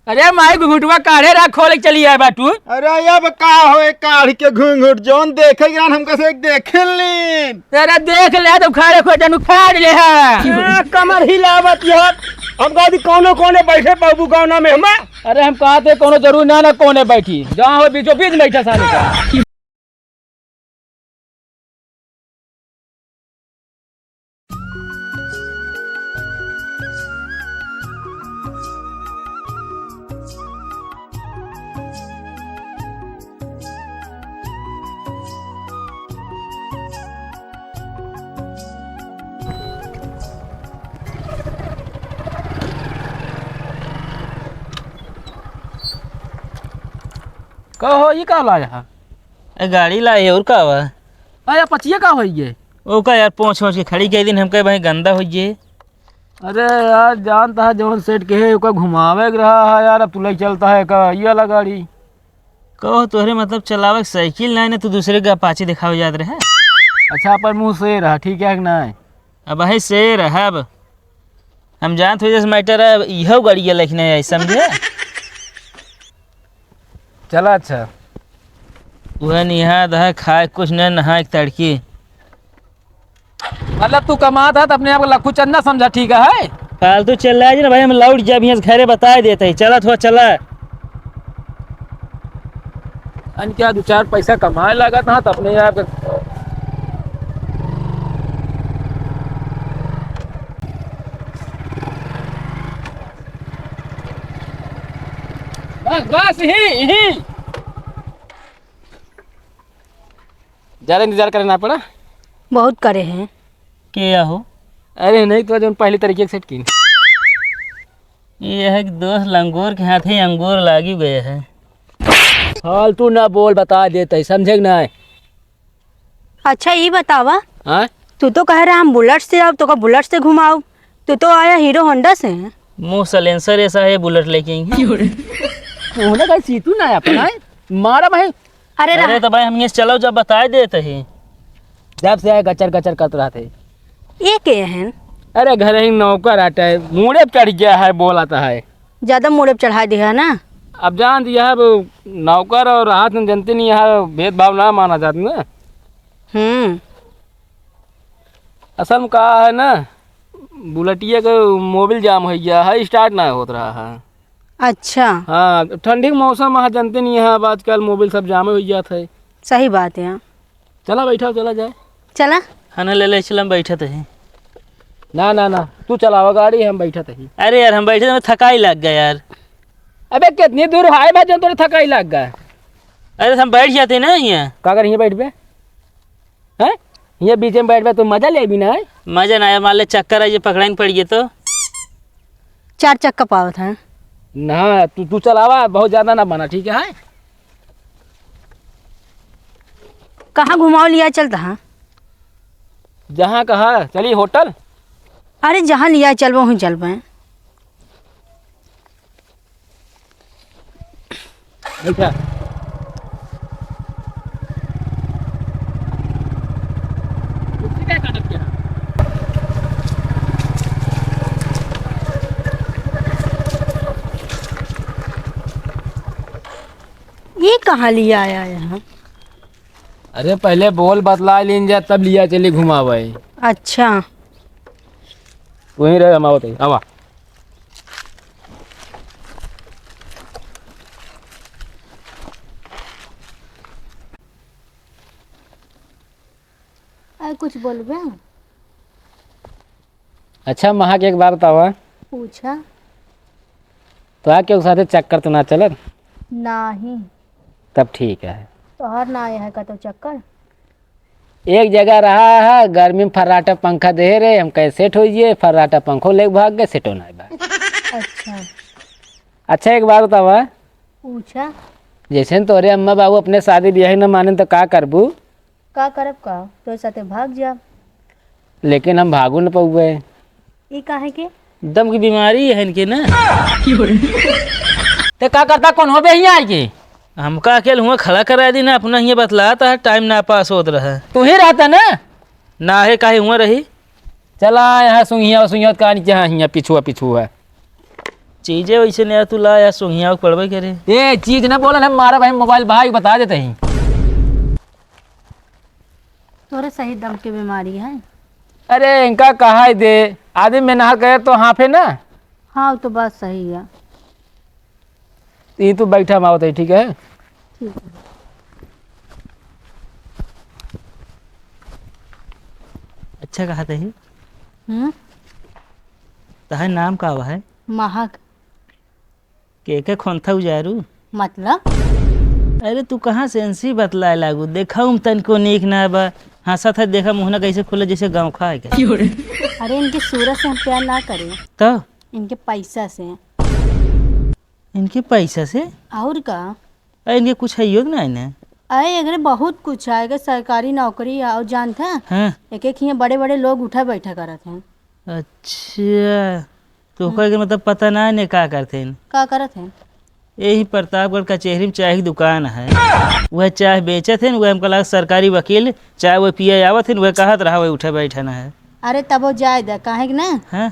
अरे माई घुंघुटवा काढ़े रहा खोल के चली आए बाटू। अरे अब का हो काढ़ के घूंघट जोन देखे ज्ञान हमका से देखे लीन। तेरा देख ले तो खाड़े खोटन उखाड़ ले है। कमर हिलावत यार हम कहा कोनो कोने बैठे बाबू गाँव में हम। अरे हम कहते कोनो जरूर ना ना कोने बैठी जहाँ हो बीचों बीच बैठा साले का। कहो ये का लाया है? गाड़ी लाए और का हुआ? अरे पचिया का हो ये? ओ का यार पोंछ के खड़ी कई दिन हमके भाई गंदा हो जे। अरे यार जानता है जौन सेठ के ओका घुमावे रहा है यार, अब तू ले चलता है का ये वाला गाड़ी। कहो तोहरे मतलब चलावे साइकिल नहीं ना तू दूसरे का पाछे दिखावे जात रहे। अच्छा पर मुँह से रहा ठीक है कि नहीं? अब है से रहब हम जानत हो जैसे मैटर है इहो गाड़ी लेकिन है समझे। चला अच्छा वह निहाद है खाए कुछ न नहाए तड़की। मतलब तू कमाता तो अपने आप को लखू चंदा समझा ठीक है? फालतू चल रहा है ना भाई, हम लौट जब यहाँ घरे बता देते हैं चला थोड़ा चला। अन क्या 2-4 पैसा कमाए लगा था तो अपने आप बस बस ही ज्यादा इंतजार करना पड़ा। बहुत करे हैं। क्या हो? अरे नहीं तो जो पहले तरीके से सेट की ये है कि दोस्त लंगोर के हाथ ही अंगूर लागी गए है। फालतू ना बोल बता देते समझे कि नहीं? अच्छा ये बतावा, हाँ तू तो कह रहा हम बुलेट से आओ तो का बुलेट से घुमाओ, तू तो आया हीरो होंडा से है। मुँह सलेंसर ऐसा है बुलेट लेके होने का सीतू ना अपना मारा भाई। अरे तो भाई हम ये चलो जब बता देते हैं। जब से आए गचर गचर कर रहा थे। ये के हैं? अरे घर ही नौकर आता है मुड़े चढ़ गया है बोल आता है। ज्यादा मोड़े पे चढ़ा दिया ना। अब जान दिया है नौकर और हाथ में जनते नहीं है भेदभाव ना माना जाता ना। असल में कहा है ना बुलेटिया का मोबिल जाम हो गया है, स्टार्ट ना होता रहा है। अच्छा हाँ ठंडी के मौसम वहाँ जानते नहीं है अब आजकल मोबिल सब जाम हो जाता है। सही बात है। चला बैठा चला जाए। चला खाना ले चल हम बैठे थे। ना ना ना तू चलावा गाड़ी हम बैठा थे। अरे यार हम बैठे थे थकाई लग गया यार। अबे कितनी दूर हाय भाई जो थोड़ी थकाई लग गया। अरे हम बैठ जाते ना यहाँ। का कर यहाँ बैठ पे हैं? ये बीच में बैठ पे तो मजा ले भी ना है। मजा ना आया मान ले चक्कर है पकड़ाई पड़ गए तो 4 चक्का पावत है ना। तू चलावा बहुत ज्यादा ना बना ठीक है? कहाँ घुमाओ लिया चलता है? जहाँ कहा चलिए होटल। अरे जहाँ लिया चल वहीं चल पाए। अच्छा ये कहाँ लिया आया यहाँ? अरे पहले बोल बतला लीन जा तब लिया चली घुमावे। अच्छा वहीं रहे हम आवते आवा। कुछ बोलबे? अच्छा महा के एक बात बतावा। पूछा तो आके उस साथे चक्कर तो ना चलत? नहीं। तब ठीक है। तो हर ना आया है का तो चक्कर। एक जगह रहा है गर्मी में फर्राटा पंखा दे रहे हम कैसे सेट होइए फर्राटा पंखो ले भाग गए सेट होना है। अच्छा अच्छा एक बात बतावा। पूछा जैसे तोरे अम्मा बाबू अपने शादी ब्याह न माने तो का करबू? का करब का तो साथे भाग जा। लेकिन हम भागू न पौए। ये काहे के? दम की बीमारी है इनके ना। ते का करता कौन हो बे यहाँ आके? हमका अकेले हुआ खड़ा करा दी ना अपना ये बतलाता है टाइम ना पास होता रहा। तू ही रहता ना ना है काहे हुआ रही। चला यहाँ सुइया सुइया का नीचे हाँ यहाँ पिछुआ पिछुआ चीजें वैसे नहीं तू ला यार सोहिया पड़बे करे। ये चीज ना बोला हम मारा भाई मोबाइल भाई बता देते ही। तोरे सही दम की बीमारी है। अरे इनका कहा ही दे आदमी में नहा गए तो हाफे ना। हाँ तो बात सही है। ये तू बैठा माओ तो ठीक है। ठीक है। अच्छा कहा थे हम्म। तहार नाम का है? महक। के खोंथा उजारू। मतलब अरे तू कहाँ सेंसी बतलाए लागू देखा तनको नीक ना बा हंसा था देखा मुहना कैसे खुला जैसे गाँव खा है क्या? अरे इनकी सूरत से हम प्यार ना करें, तो इनके पैसा से। इनके पैसा से? और का? अरे इनके कुछ है योग ना इन्हें? अरे अगर बहुत कुछ आएगा सरकारी नौकरी और जानता है हाँ एक एक यहाँ बड़े बड़े लोग उठा बैठा करते हैं। अच्छा तो के मतलब पता ना ने का करते हैं? का करत हैं? यही प्रतापगढ़ कचहरी में चाय की दुकान है, वह चाय बेचत है, वह हमको लगा सरकारी वकील चाय वो पिए आवत है, वह कहत रहा वह उठे बैठा ना है। अरे तब वो जाए दे काहे कि ना। हाँ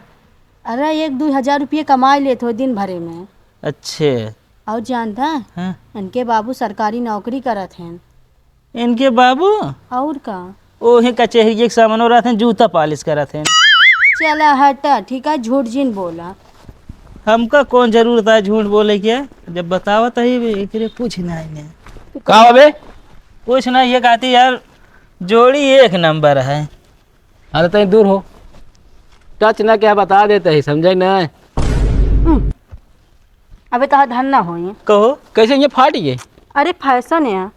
अरे 1-2 हज़ार रुपये कमाई लेते हो दिन भरे में। अच्छे और जानता है हाँ इनके बाबू सरकारी नौकरी करत हैं। इनके बाबू और का? ओही कचहरी एक सामान रहा थे जूता पालिश करत हैं। चला हटा ठीक है, झूठ जिन बोला। हमका कौन जरूरत है झूठ बोले क्या, जब बतावत है एकरे कुछ ना इन्हें का बे कुछ ना ये कहती यार जोड़ी एक नंबर है। अरे तई दूर हो टच ना क्या बता देते ही समझे ना। अबे तो धन ना हो ये। कहो कैसे ये फाट गए? अरे फैशन है।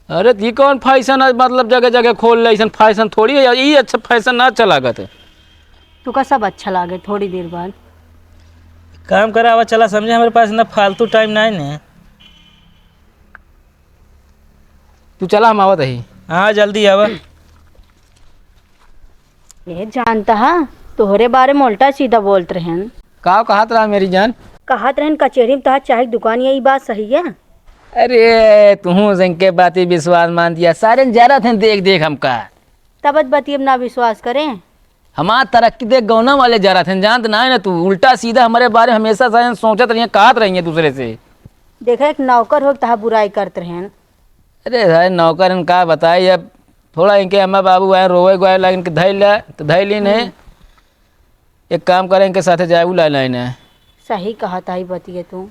अरे ये कौन फैशन है, मतलब जगह जगह खोल ले फैशन थोड़ी है ये। अच्छा फैशन ना अच्छा लागत है। तू का सब अच्छा लागे थोड़ी देर बाद। काम करा हुआ चला समझे, हमारे पास ना फालतू टाइम ना है ना। तू चला हम आवत ही। हाँ जल्दी आवा। ये जानता है तोहरे बारे में उल्टा सीधा बोलते रहन। का कहत रहा मेरी जान? कहत रहन कचहरी में तहार चाय की दुकान, यही बात सही है? अरे तू जिनके बातें विश्वास मान दिया सारे जरा थे देख देख हमका। तबत बती अब ना विश्वास करें। हमार तरक्की देख गौना वाले जरा थे जानत ना है ना। तू उल्टा सीधा हमारे बारे हमेशा सोचत रही कहत रही है दूसरे से। देखा एक नौकर हो तहा बुराई करते रहन। अरे भाई नौकर इन का बताई, अब थोड़ा इनके अम्मा बाबू आए रोए गोए ला इनके धैल तो धैली नहीं। एक काम करें इनके साथे जाए ला लाइन। सही कहा ताई बतिए तू।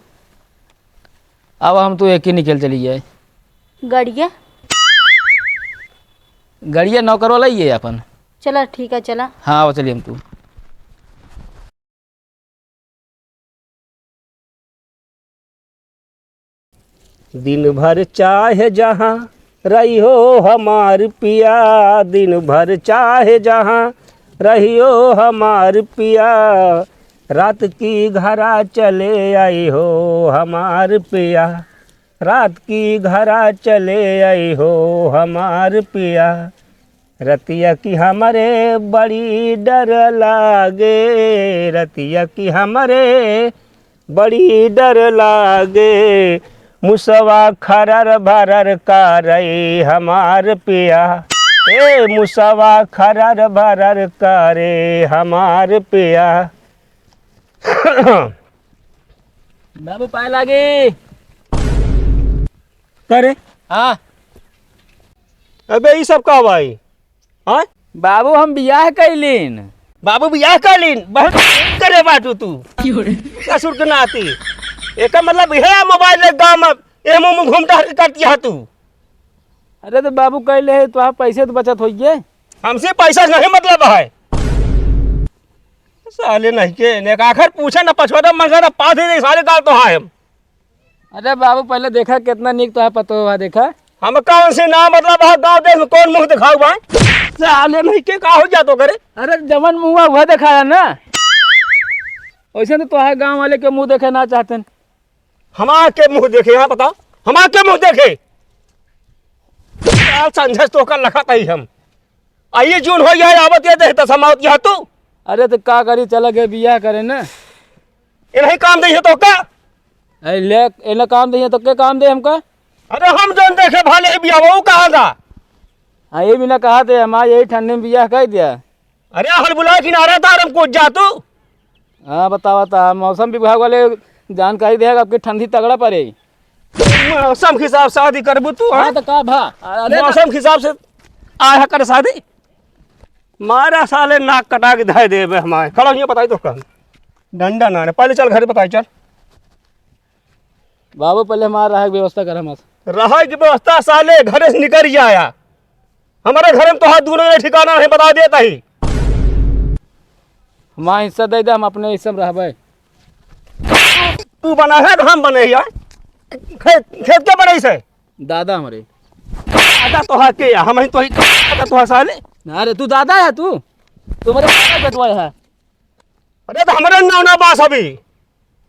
अब हम तो एक ही निकल चली जाए। गड़िया गड़िया नौकर वाला ही है अपन। चला ठीक है चला। हाँ वो चलिए हम तू। दिन भर चाहे जहाँ रहियो हमार पिया, दिन भर चाहे जहाँ रहियो हमार पिया, रात की घरा चले आई हो हमार पिया, रात की घरा चले आई हो हमार पिया, रतिया की हमारे बड़ी डर लागे, रतिया की हमारे बड़ी डर लागे, मुसवा खरर भरर का रही हमार पिया, ए मुसवा खरर भरर का रे हमार पिया। बाबू पाए लागे। करे हाँ अबे ये सब का भाई? हाँ बाबू हम बियाह कैलीन। बाबू बियाह कालीन बहुत करे बाटू तू ससुर के नाती, एक मतलब है मोबाइल ले गाँव में ए मुँह घूमता करती है तू। अरे तो बाबू कैले है तो आप पैसे तो बचत होइए। हमसे पैसा नहीं मतलब है साले नहीं के ने आखिर पूछे ना पछवाड़ा मंगा ना पास ही सारे गाल तो है हम। अरे बाबू पहले देखा कितना नीक तो है पता हुआ देखा। हम कौन से नाम मतलब है गाँव देश में कौन मुँह दिखाऊ भाई साले नहीं के का हो जा तो करे। अरे जमन मुँह वह दिखाया ना, वैसे तो है गांव वाले के मुंह देखे ना चाहते। हमार के मुँह देखे यहाँ बताओ हमार के मुँह देखे संझस तो कर लखा ही हम आइए जून हो जाए आवत ये दे तो समावत यह तू। अरे तो का करी चला गए बियाह करे ना। ये नहीं काम दे तो का ले इन्हें काम दे तो क्या काम दे हमका। अरे हम जोन देखे भाले बिया वो कहाँ था। हाँ ये भी ना कहा थे हमारे यही ठंडी में बियाह कर दिया। अरे हल बुला किनारा था हम कुछ जा तू हाँ बतावा था, मौसम विभाग वाले जानकारी देगा आपकी ठंडी तगड़ा पड़े। मौसम के हिसाब से शादी करबू तू? हाँ तो का भा अरे मौसम के हिसाब से आया कर शादी। मारा साले नाक कटा के धाय देवे हमारे। खड़ा ये बताई तो का डंडा ना रे, पहले चल घर बताई चल। बाबू पहले हमारा रहे व्यवस्था कर हम। रहा की व्यवस्था साले घरे से निकल ही आया। हमारे घर में तो हाथ दूर ठिकाना नहीं बता देता ही। हमारा हिस्सा दे दे, हम अपने हिस्से में रहबे। तू बना है तो हम बने यार। खेत खेत क्या बने से? दादा हमारे। दादा तो है के हम ही तो ही दादा तो है साले। अरे तू दादा है तू मेरे दादा बेटवा है। अरे तो हमारे नाम ना बास अभी।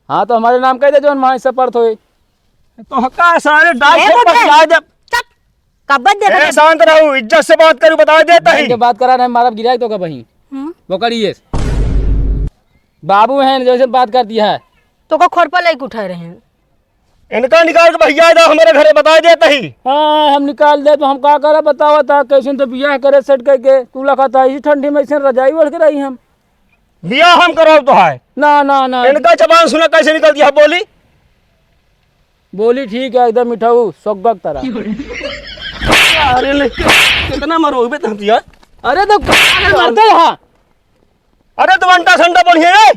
हाँ तो हमारे नाम कह दे जो हमारे हिस्सा पड़त हो। तो हक्का सारे डाल ए, के बुड्ढे। पास ला दे। कब्बत दे ए, शांत रहू, इज्जत से बात करूं बता देता ही। के बात करा रहे मारा गिराए तो का बही वो करिए। बाबू हैं जैसे बात कर दिया है। तो का खोरपा लेके उठा रहे हैं। इनका निकाल के भैया इधर हमारे घरे बता देता ही। हाँ हम निकाल दे तो हम का करा बतावा था कैसे तो बियाह करे सेट करके तू लगा था इसी ठंडी में ऐसे रजाई ओढ़ के रही हम। बिया हम करो तो है ना ना ना इनका जबान सुना कैसे निकल दिया बोली। बोली ठीक है एकदम मिठाऊ सोगबक तरह। अरे ले, कितना मरोगे तुम यार। अरे तो मरते यहाँ। अरे तो अंटा संडा बोलिए रे।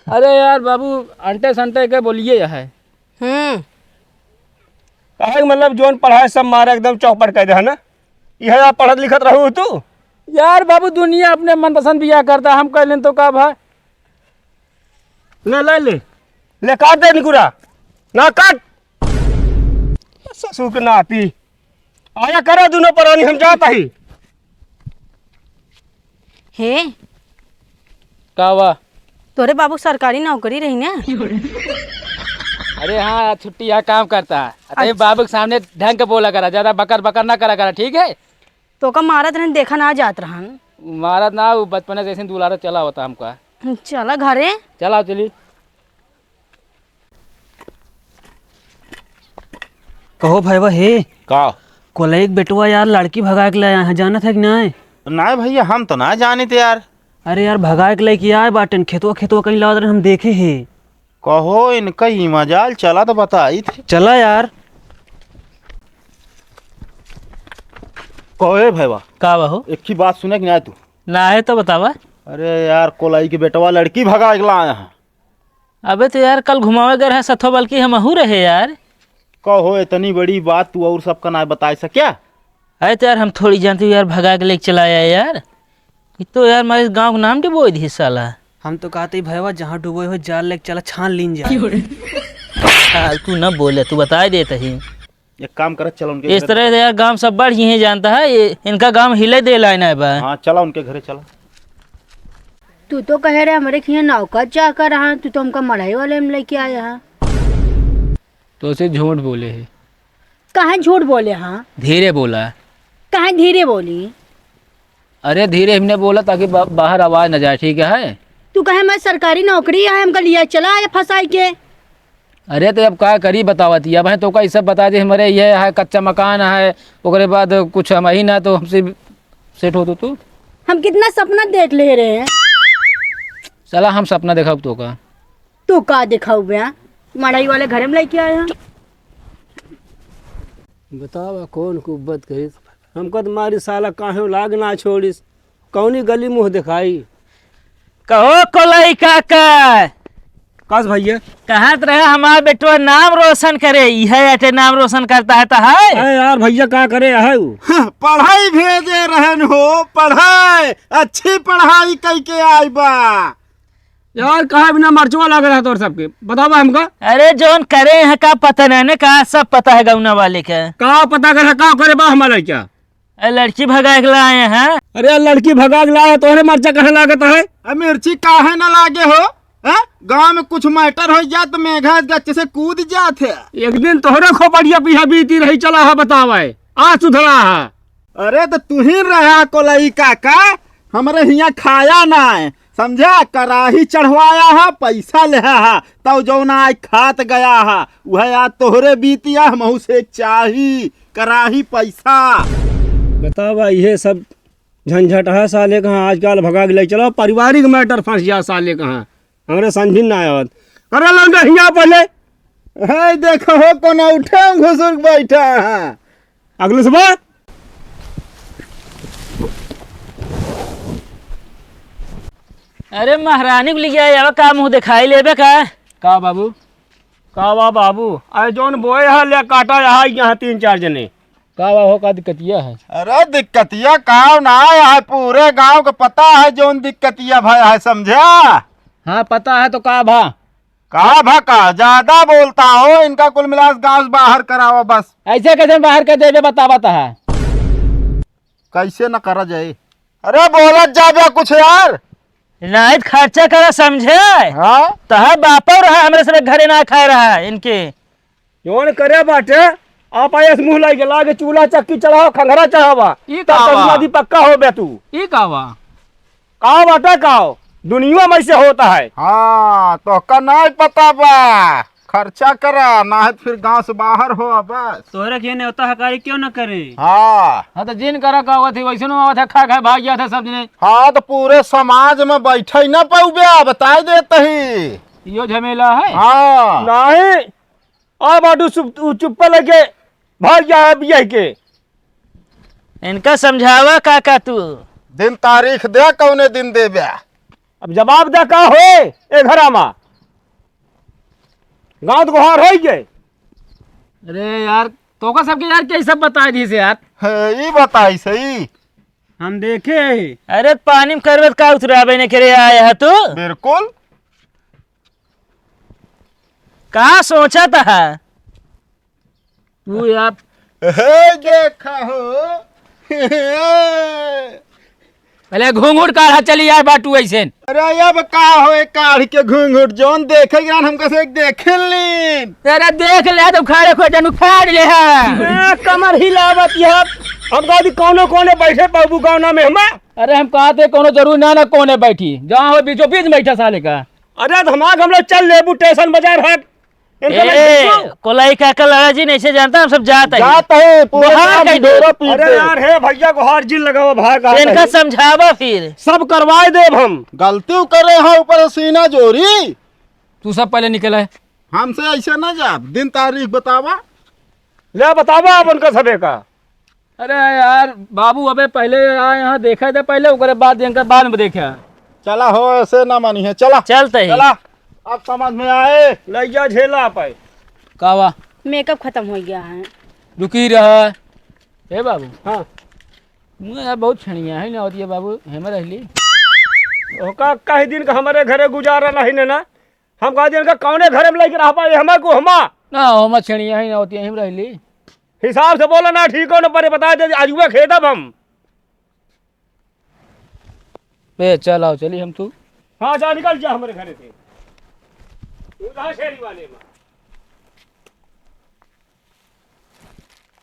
अरे यार बाबू अंटे संटे के बोलिए है। कहे मतलब जोन पढ़ाई सब मारे एकदम चौपट कर दे है ना। यह आप पढ़त लिखत रहू तू। यार बाबू दुनिया अपने मनपसंद बियाह करता है, हम कह लें तो का भाई। ले काट दे निकुरा ना काट। ससुर के नाती आया करे दोनों परानी हम जाता ही। हे का हुआ? तोरे बाबू सरकारी नौकरी रही ना। अरे हाँ छुट्टी यहाँ काम करता है। अरे बाबू के सामने ढंग के बोला करा, ज्यादा बकर बकर ना करा करा ठीक है। तो का मारत रहन देखा ना जात रहन। मारा ना वो बचपन जैसे दुलारा चला होता हमका। चला घरे। चला चली। कहो भाईवा हे का कोला एक बेटवा यार लड़की भगा के लाया है, जाना था कि नहीं? ना भैया हम तो ना जाने थे यार। अरे यार भगा के लेके आए बाटन खेतवा खेतवा कहीं ला रहे हम देखे है। कहो इनका ही मजाल चला तो बताई थे। चला यार। कहो भैया का बाहो एक ही बात सुने कि ना तू? ना है तो बतावा। अरे यार कोलाई के बेटवा लड़की भगा के लाया है। अबे तो यार कल घुमावे गए हैं सथो बल्कि हम अहू रहे यार। कहो इतनी बड़ी बात तू और सबका ना बता सक्या? अरे तो यार हम थोड़ी जानते हो यार भगा के लेके चला आया यार। ये तो यार हमारे गांव का नाम डुबो दी साला। हम तो कहते भैया जहाँ डुबो हो जाल लेके चला छान लीन जा। तू न बोले तू बता देता ही। एक काम कर चलो उनके इस तरह से यार गांव सब बढ़ ही जानता है, ये इनका गांव हिले दे लाइन है बा। हाँ चला उनके घरे चला। तू तो कह रहे हमारे यहाँ नौका जा कर रहा, तू तो हमका मढ़ाई वाले में लेके आया है। तो उसे झूठ बोले है। कहाँ झूठ बोले? हाँ धीरे बोला। कहाँ धीरे बोली? अरे धीरे हमने बोला ताकि बाहर आवाज न जाए ठीक है। तू कहे मैं सरकारी नौकरी है हमका लिया चला आया फंसाई के। अरे तो अब का करी बतावती अब है तो का सब बता दे हमारे ये है कच्चा मकान है ओकरे बाद कुछ हम ही ना तो हमसे सेट हो तो तू। हम कितना सपना देख ले रहे हैं। चला हम सपना देखा तो का। तू का दिखाऊ बया मढ़ाई वाले घर में लेके आया। बतावा कौन कुब्बत करी हमको तुम्हारी साला काहे लाग ना छोड़िस। कौनी गली मुंह दिखाई। कहो कोलाई काका कस भैया कहाँ रहे हमारा बेटवा नाम रोशन करे। यह अटे नाम रोशन करता है तो है। अरे यार भैया क्या करे है पढ़ाई भेजे रहन हो, पढ़ाई अच्छी पढ़ाई कई के आई बा। यार कहा बिना मर्चवा लग रहा तो सबके बतावा हमका। अरे जोन करे है का पता नहीं कहा सब पता है गौना वाले का। का पता करे का करे बा हमारा क्या। लड़की भगा के लाए हैं। अरे लड़की भगा के लाया तोहरे मर्चा कहे लागत है। मिर्ची काहे न लागे हो? गांव में कुछ मैटर हो जात तो मेघा गच्चे से कूद जात है। एक दिन तोहरे खोपड़िया पीछा बीती रही चला है बतावा आ सुधरा है। अरे तो तू ही रहा कोलई काका, हमरे हिया खाया ना है समझा। कराही चढ़वाया है पैसा ले है तब जो ना आज खात गया है वह आज तोहरे बीतिया हमहू से चाही कराही पैसा। बतावा ये सब झंझट है साले कहाँ आजकल भगा के ले चलो पारिवारिक मैटर फंस जा साले कहाँ हमारे समझी ना आवत अरे लौंडा हिया पहले हे देखो हो कोना उठे घुसुर बैठा है। अगले सुबह अरे महारानी को लिया यार का मुंह दिखाई लेबे का बाबू कावा बाबू अरे जोन बोए है ले काटा यहाँ 3-4 जने का हो का दिक्कतिया है? अरे दिक्कतिया गाँव ना है, पूरे गांव को पता है जोन दिक्कतिया भाई है, समझा? हाँ पता है तो का भा कहा भका ज्यादा बोलता हो, इनका कुल मिला गांव से बाहर कराओ बस। ऐसे कैसे बाहर कर देवे बता है? कैसे न करा जाए? अरे बोलत जा कुछ यार। नहीं खर्चा करा समझे हाँ तहा बापा रहा हमरे से घरे ना खाए रहा इनके जोन करे बाटे आप आए मुंह लागे लागे चूल्हा चक्की चढ़ाओ खंघरा चढ़ावा ई तब कावा? शादी पक्का हो बे तू ई का बा? का बाटे काओ दुनिया में से होता है। हाँ तो का नहीं पता बा, खर्चा करा ना है फिर गांव से बाहर हो बस। तोहरे के होता हकारी क्यों न करे? हाँ हाँ तो जिन करा का हुआ थी वैसे आवत है, खा खा भाग गया था सब जने। हाँ तो पूरे समाज में बैठे न पाऊबे, बता देते ही। यो झमेला है। हाँ नहीं आ बाटू चुप लगे भाग गया बिया के इनका समझावा काका तू दिन तारीख दे, कौने दिन दे बे। अब जवाब दे का हो ए घरा में गाँव तो गुहार हो गए। अरे यार तो का सबके यार क्या सब बता दी से यार। ये बताई सही। हम देखे अरे पानी में करवत का उतराबे ने करे आया है तू बिल्कुल कहाँ सोचा था तू यार हे देखा हो। पहले घूंघूट काढ़ा चली यार बाटू ऐसे। अरे अब का हो काढ़ के घूंघट जोन देखे ज्ञान हमका से देखे लीन। तेरा देख ले तो खाड़े खो जनु खाड़ ले है। कमर हिलावत यह हम गादी कोने बैठे बाबू गाँव में हम। अरे हम कहा थे कोनो जरूर ना कोने बैठी, जहाँ हो बीचों बीच बैठा साले का। अरे धमाक हम लोग चल लेबू स्टेशन बाजार हाट कोलाई काका लड़ा जी नहीं से जानता हम सब जाते हैं। जात है पूरे बाहर गाँव कहीं ढोरा दो। अरे पीटे। यार हे भैया को हार जिल लगाओ भाग इनका समझावा फिर सब करवाए देब हम। गलती करे है ऊपर सीना जोरी। तू सब पहले निकल है। हमसे ऐसे न जा, दिन तारीख बतावा। ले बतावा अब उनका सबे का। अरे यार बाबू अबे पहले यहाँ देखा था पहले उकरे बाद इनका बाद में देखा। चला हो ऐसे ना मानी है, चला चलते ही चला अब समझ में आए। ले जा झेला पाए कावा मेकअप खत्म हो गया है। रुकी रहा हे बाबू। हाँ मुँह यार बहुत छणिया है ना होती है बाबू हेमे रहली। ओका कई दिन का हमारे घरे गुजारा नहीं ने ना हम कहा दिन का कौने घरे में लेके रह पाए हमारे को हमा ना हो मत छणिया है ना होती है हेमे रहली। हिसाब से बोला ना ठीक हो ना पर बता दे आजुआ खेतब हम। बे चल आओ चली हम तू। हाँ जा निकल जा हमारे घरे से शेरी वाले में।